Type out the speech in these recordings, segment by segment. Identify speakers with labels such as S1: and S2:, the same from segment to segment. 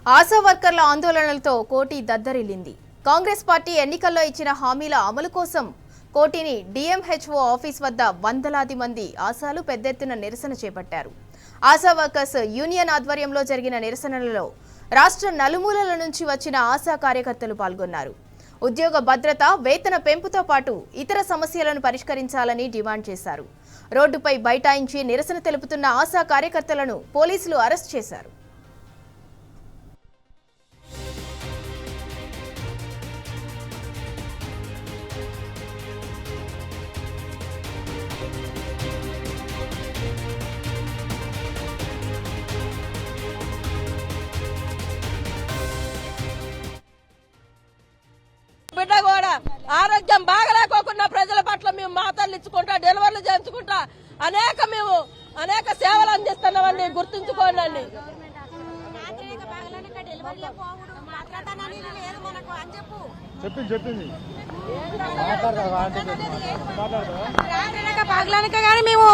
S1: ఆశా వర్కర్ల ఆందోళనలతో కోటి దద్దరిల్లింది. కాంగ్రెస్ పార్టీ ఎన్నికల్లో ఇచ్చిన హామీల అమలు కోసం కోటిని డిఎంహెచ్ఓ ఆఫీస్ వద్ద వందలాది మంది ఆశాలు పెద్ద ఎత్తున నిరసన చేపట్టారు. ఆశా వర్కర్స్ యూనియన్ ఆధ్వర్యంలో జరిగిన నిరసనలలో రాష్ట్ర నలుమూలల నుంచి వచ్చిన ఆశా కార్యకర్తలు పాల్గొన్నారు. ఉద్యోగ భద్రత, వేతన పెంపుతో పాటు ఇతర సమస్యలను పరిష్కరించాలని డిమాండ్ చేశారు. రోడ్డుపై బైఠాయించి నిరసన తెలుపుతున్న ఆశా కార్యకర్తలను పోలీసులు అరెస్ట్ చేశారు.
S2: బిడ్డ కూడా ఆరోగ్యం బాగలేకోకుండా ప్రజల పట్ల మేము మాతలు ఇచ్చుకుంటా, డెలివరీలు చేయించుకుంటా అనేక సేవలు అందిస్తున్నామని గుర్తుంచుకోండి.
S3: కానీ మేము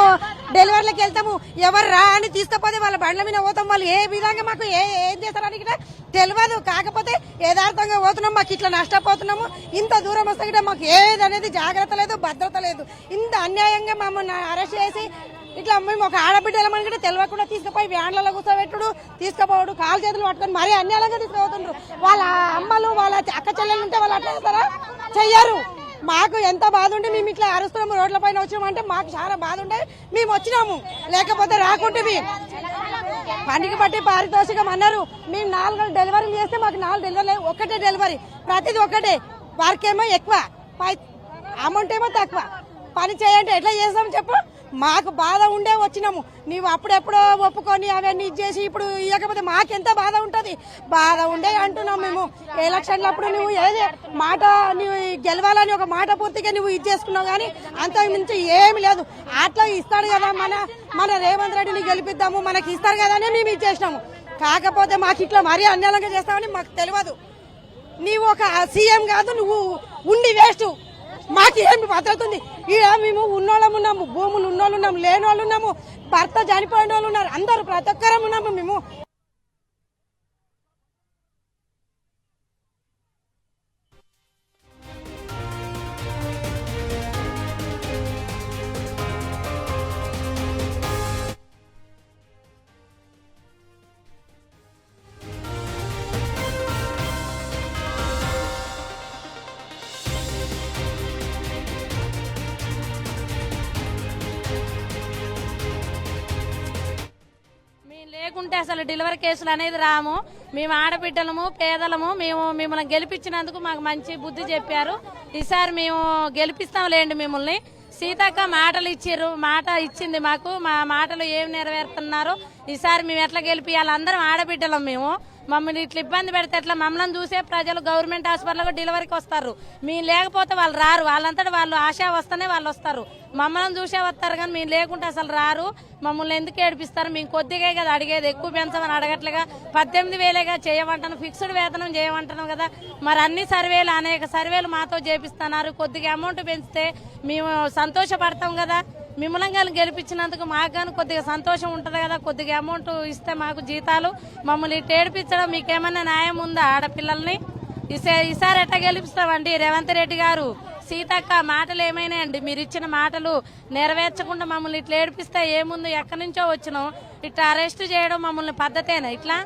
S3: డెలివరీలకు వెళ్తాము, ఎవరు రా అని తీసుకపోతే వాళ్ళ బండ్ల మీద పోతాం. వాళ్ళు ఏ విధంగా మాకు ఏం చేస్తారని తెలియదు. కాకపోతే యథార్థంగా పోతున్నాం, మాకు ఇట్లా నష్టపోతున్నాము. ఇంత దూరం వస్తే మాకు ఏదనేది జాగ్రత్త లేదు, భద్రత లేదు. ఇంత అన్యాయంగా మమ్మల్ని అరెస్ట్ చేసి ఇట్లా మేము ఒక ఆడబిడ్డలమని కూడా తెలియకుండా తీసుకుపోయి వ్యాన్లలో కూర్చోబెట్టుడు, తీసుకుపోవడు, కాలు చేతులు పట్టుకొని మరీ అన్యాయంగా తీసుకుపోతుండ్రు. వాళ్ళ అమ్మలు వాళ్ళ అక్క చెల్లెలు ఉంటే వాళ్ళు అట్లా చేస్తారా? చెయ్యరు. మాకు ఎంత బాధ ఉండి మేము ఇట్లా అరుస్తున్నాము, రోడ్ల పైన వచ్చినామంటే మాకు చాలా బాధ ఉండే మేము వచ్చినాము, లేకపోతే రాకుంటే పనికి బట్టి పారితోషికం అన్నారు. మేము 4 డెలివరీలు చేస్తే మాకు 4 డెలివరీ, ఒక్కటే డెలివరీ, ప్రతిది ఒక్కటే. వర్క్ ఏమో ఎక్కువ, అమౌంట్ ఏమో తక్కువ. పని చేయంటే ఎట్లా చేస్తాం చెప్పు? మాకు బాధ ఉండే వచ్చినాము. నీవు అప్పుడెప్పుడో ఒప్పుకొని అవన్నీ ఇచ్చేసి ఇప్పుడు ఇవ్వకపోతే మాకెంత బాధ ఉంటుంది. బాధ ఉండే అంటున్నాం మేము. ఎలక్షన్లప్పుడు నువ్వు ఏదే మాట, నువ్వు గెలవాలని ఒక మాట పూర్తిగా నువ్వు ఇచ్చేసుకున్నావు, కానీ అంతకు మించి ఏమి లేదు. అట్లా ఇస్తాడు కదా మన రేవంత్ రెడ్డిని గెలిపిద్దాము, మనకి ఇస్తారు కదా అని మేము ఇచ్చేసినాము. కాకపోతే మాకు ఇట్లా మరీ అన్యాయంగా చేస్తామని మాకు తెలియదు. నీవు ఒక సీఎం కాదు, నువ్వు ఉండి వేస్ట్. మాకు ఏమి భద్రత ఉంది? ఈడ మేము ఉన్నోళ్ళం ఉన్నాము, భూములు ఉన్నోళ్ళు ఉన్నాము, లేని వాళ్ళు ఉన్నాము, భర్త చనిపోయిన వాళ్ళు ఉన్నారు, అందరూ ప్రతి ఒక్కరం ఉన్నాము మేము.
S4: లేకుంటే అసలు డెలివరీ కేసులు అనేది రాము. మేము ఆడబిడ్డలము, పేదలము. మేము మిమ్మల్ని గెలిపించినందుకు మాకు మంచి బుద్ధి చెప్పారు. ఈసారి మేము గెలిపిస్తాంలేండి మిమ్మల్ని. సీతక్క మాటలు ఇచ్చారు, మాట ఇచ్చింది మాకు. మా మాటలు ఏం నెరవేరుతున్నారో ఈసారి మేము ఎట్లా గెలిపియాలి? అందరం ఆడబిడ్డలం మేము. మమ్మల్ని ఇట్లా ఇబ్బంది పెడితే ఎట్లా? మమ్మల్ని చూసే ప్రజలు గవర్నమెంట్ హాస్పిటల్కి డెలివరీకి వస్తారు. మేము లేకపోతే వాళ్ళు రారు. వాళ్ళంతటా వాళ్ళు ఆశ వస్తేనే వాళ్ళు వస్తారు. మమ్మల్ని చూసే వస్తారు, కానీ మేము లేకుంటే అసలు రారు. మమ్మల్ని ఎందుకు ఏడిపిస్తారు? మేము కొద్దిగా కదా అడిగేది, ఎక్కువ పెంచమని అడగట్లేగా. 18,000గా చేయమంటాను, ఫిక్స్డ్ వేతనం చేయమంటున్నాం కదా. మరి అన్ని సర్వేలు, అనేక సర్వేలు మాతో చేపిస్తున్నారు. కొద్దిగా అమౌంట్ పెంచితే మేము సంతోషపడతాం కదా. మిమ్మల్ని గెలిపించినందుకు మాకు కానీ కొద్దిగా సంతోషం ఉంటుంది కదా. కొద్దిగా అమౌంట్ ఇస్తే మాకు జీతాలు. మమ్మల్ని ఇటు ఏడిపించడం మీకేమన్నా న్యాయం ఉందా? ఆడపిల్లల్ని ఈసారి ఎట్లా గెలిపిస్తామండి? రేవంత్ రెడ్డి గారు, సీతక్క మాటలు ఏమైనాయండి? మీరు ఇచ్చిన మాటలు నెరవేర్చకుండా మమ్మల్ని ఇట్లా ఏడిపిస్తే ఏముంది? ఎక్కడి నుంచో వచ్చినాం, ఇట్లా అరెస్ట్ చేయడం మమ్మల్ని పద్ధతేనా ఇట్లా?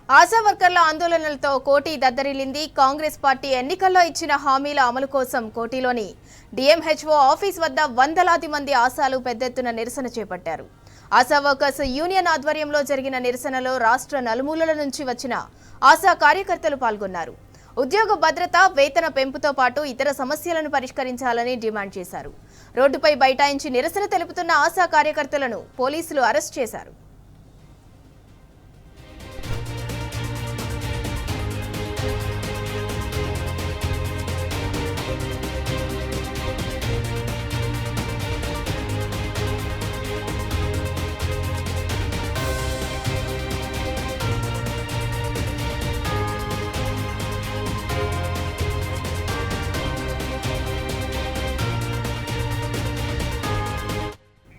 S1: ఆశా వర్కర్ల ఆందోళనలతో కోటి దద్దరిల్లింది. కాంగ్రెస్ పార్టీ ఎన్నికల్లో ఇచ్చిన హామీల అమలు కోసం కోటిలోని డిఎంహెచ్ఓ ఆఫీస్ వద్ద వందలాది మంది ఆశాలు పెద్ద ఎత్తున నిరసన చేపట్టారు. ఆశా వర్కర్స్ యూనియన్ ఆధ్వర్యంలో జరిగిన నిరసనలో రాష్ట్ర నలుమూలల నుంచి వచ్చిన ఆశా కార్యకర్తలు పాల్గొన్నారు. ఉద్యోగ భద్రత, వేతన పెంపుతో పాటు ఇతర సమస్యలను పరిష్కరించాలని డిమాండ్ చేశారు. రోడ్డుపై బైఠాయించి నిరసన తెలుపుతున్న ఆశా కార్యకర్తలను పోలీసులు అరెస్ట్ చేశారు.